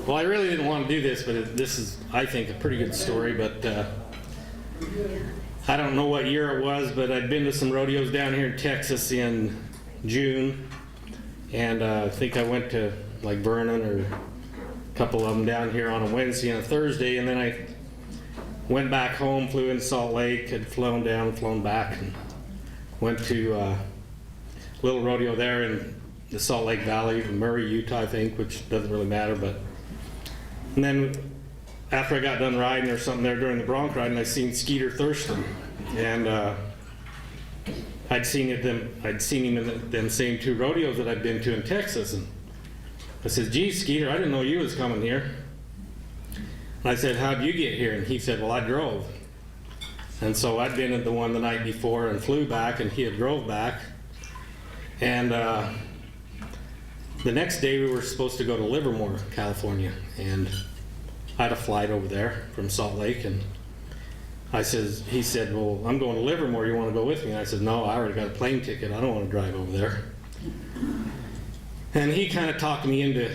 Well, I really didn't want to do this, but this is, I think, a pretty good story. But I don't know what year it was, but I'd been to some rodeos down here in Texas in June, and I think I went to like Vernon or a couple of them down here on a Wednesday and a Thursday, and then I went back home, flew into Salt Lake, had flown down, flown back, and went to a little rodeo there in the Salt Lake Valley, Murray, Utah, I think, which doesn't really matter. But and then after I got done riding or something there during the bronc riding, I seen Skeeter Thurston, and I'd seen him in them same two rodeos that I'd been to in Texas, and I said, "Geez, Skeeter, I didn't know you was coming here." And I said, "How'd you get here?" And he said, "Well, I drove." And so I'd been at the one the night before and flew back, and he had drove back. And the next day we were supposed to go to Livermore, California, and I had a flight over there from Salt Lake, and he said, "Well, I'm going to Livermore, you want to go with me?" And I said, "No, I already got a plane ticket, I don't want to drive over there." And he kind of talked me into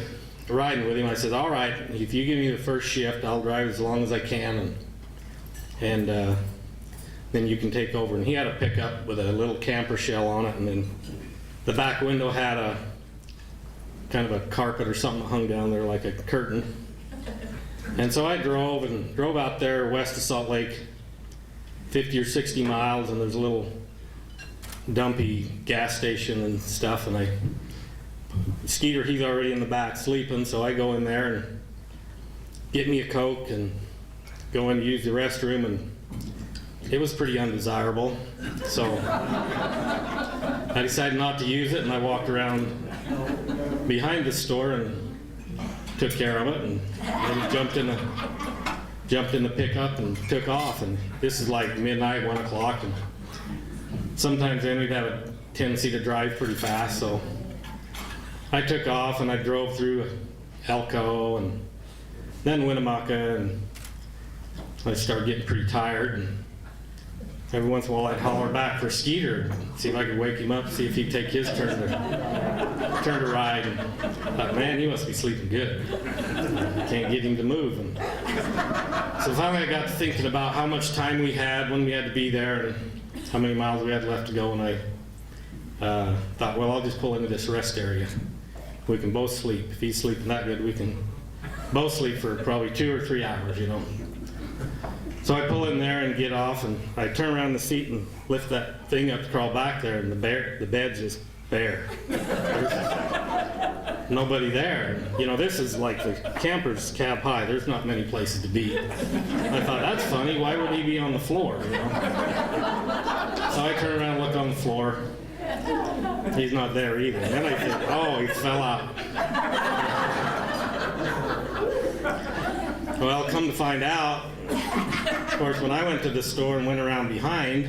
riding with him. I said, "All right, if you give me the first shift, I'll drive as long as I can, and then you can take over." And he had a pickup with a little camper shell on it, and then the back window had a kind of a carpet or something hung down there like a curtain. And so I drove out there west of Salt Lake 50 or 60 miles, and there's a little dumpy gas station and stuff, and Skeeter, he's already in the back sleeping, so I go in there and get me a Coke and go in to use the restroom, and it was pretty undesirable. So I decided not to use it, and I walked around behind the store and took care of it, and then jumped in the pickup and took off. And this is like midnight, 1 o'clock, and sometimes then we'd have a tendency to drive pretty fast, so I took off and I drove through Elko and then Winnemucca, and I started getting pretty tired, and every once in a while I'd holler back for Skeeter, see if I could wake him up, see if he'd take his turn to ride. And I thought, man, he must be sleeping good. Can't get him to move. And so finally I got to thinking about how much time we had, when we had to be there, and how many miles we had left to go, and I thought, well, I'll just pull into this rest area. We can both sleep. If he's sleeping that good, we can both sleep for probably 2 or 3 hours, you know. So I pull in there and get off, and I turn around the seat and lift that thing up to crawl back there, and the bed's just bare. There's nobody there. You know, this is like the camper's cab high. There's not many places to be. I thought, that's funny. Why would he be on the floor? You know? So I turn around and look on the floor. He's not there either. And then I think, oh, he fell out. Well, come to find out, of course, when I went to the store and went around behind,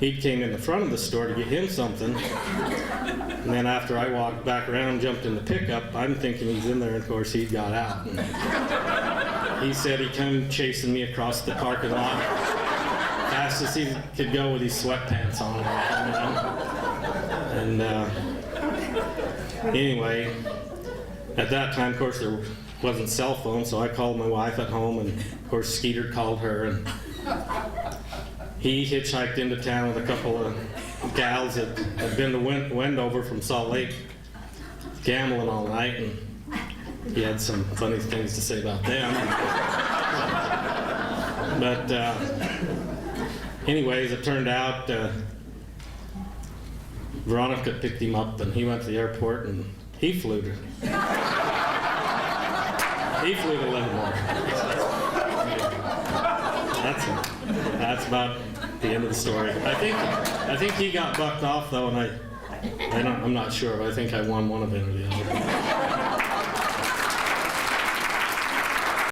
he came in the front of the store to get him something. And then after I walked back around and jumped in the pickup, I'm thinking he's in there, and of course he got out. And he said he came chasing me across the parking lot fast as he could go with his sweatpants on. You know? And anyway, at that time, of course, there wasn't cell phone, so I called my wife at home, and of course Skeeter called her, and he hitchhiked into town with a couple of gals that had been to Wendover from Salt Lake, gambling all night, and he had some funny things to say about them. But anyways, it turned out Veronica picked him up, and he went to the airport, and he flew to Livermore. That's about the end of the story. I think he got bucked off though, and I'm not sure, but I think I won one event or the other.